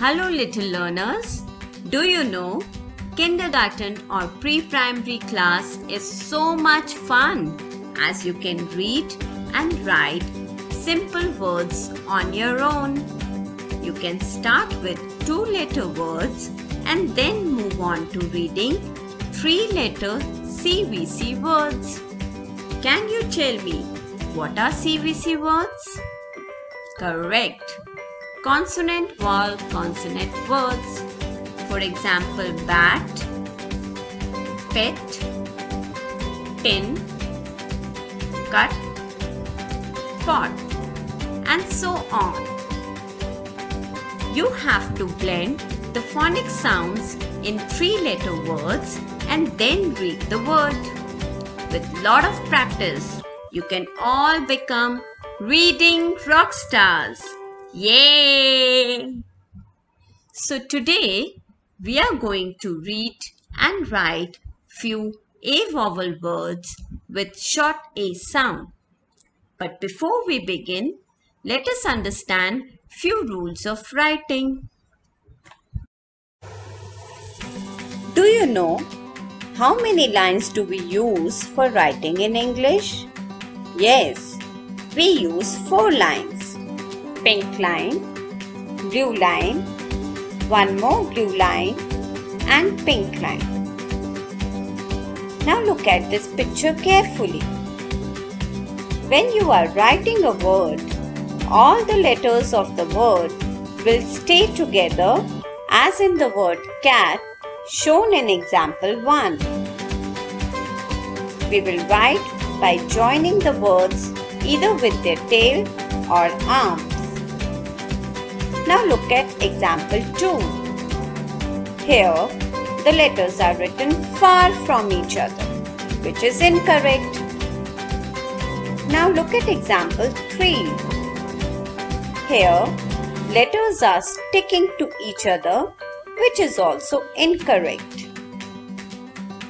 Hello little learners. Do you know kindergarten or pre-primary class is so much fun as you can read and write simple words on your own. You can start with 2-letter words and then move on to reading 3-letter CVC words. Can you tell me what are CVC words? Correct. Consonant vowel consonant words. For example, bat, pet, tin, cut, pot, and so on. You have to blend the phonic sounds in 3-letter words and then read the word. With lot of practice, you can all become reading rock stars. Yay! So today we are going to read and write few A vowel words with short A sound. But before we begin, let us understand few rules of writing. Do you know how many lines do we use for writing in English? Yes, we use 4 lines. Pink line, blue line, one more blue line and pink line. Now look at this picture carefully. When you are writing a word, all the letters of the word will stay together as in the word cat shown in example 1. We will write by joining the words either with their tail or arms. Now look at example 2. Here, the letters are written far from each other, which is incorrect. Now look at example 3. Here, letters are sticking to each other, which is also incorrect.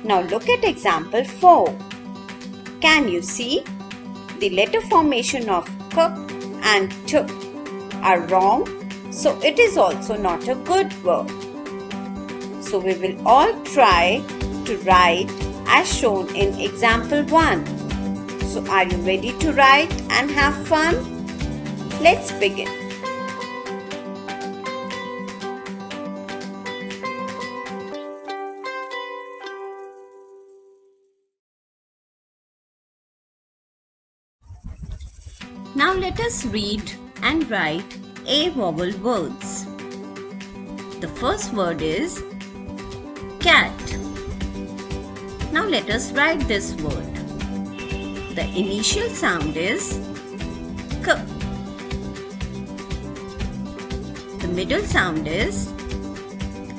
Now look at example 4. Can you see? The letter formation of k and t are wrong, so it is also not a good verb. So we will all try to write as shown in example 1. So are you ready to write and have fun? Let's begin. Now let us read and write A vowel words. The first word is cat. Now let us write this word. The initial sound is k. The middle sound is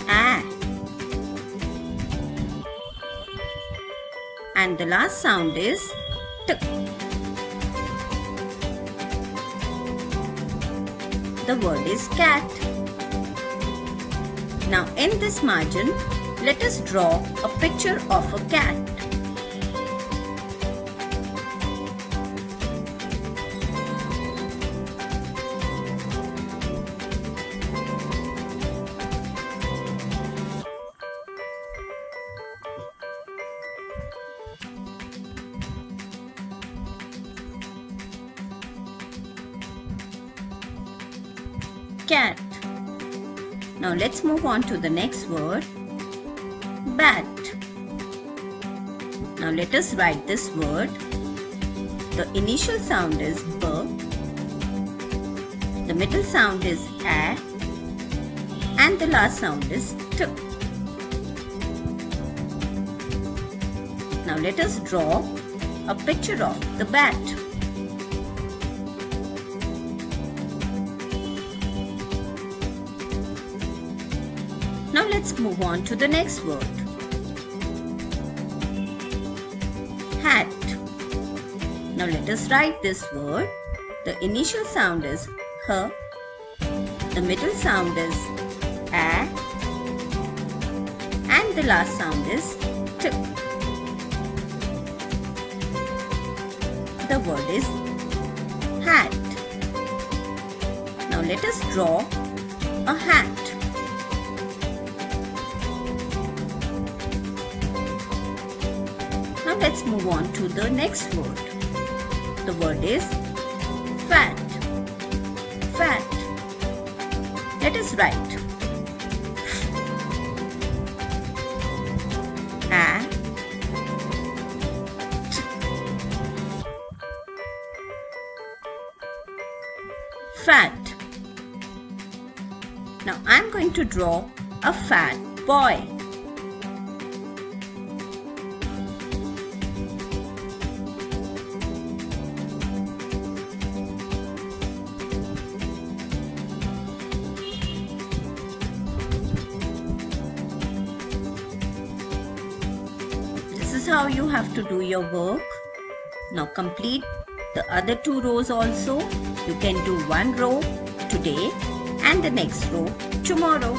a. And the last sound is t. The word is cat. Now in this margin, let us draw a picture of a cat. Cat. Now let's move on to the next word, bat. Now let us write this word. The initial sound is b. The middle sound is a. And the last sound is t. Now let us draw a picture of the bat. Now let's move on to the next word. Hat. Now let us write this word. The initial sound is h. The middle sound is a. And the last sound is t. The word is hat. Now let us draw a hat. let's move on to the next word. The word is fat. Fat. Let us write fat. Now I'm going to draw a fat boy. This is how you have to do your work. Now complete the other 2 rows also. You can do 1 row today and the next row tomorrow.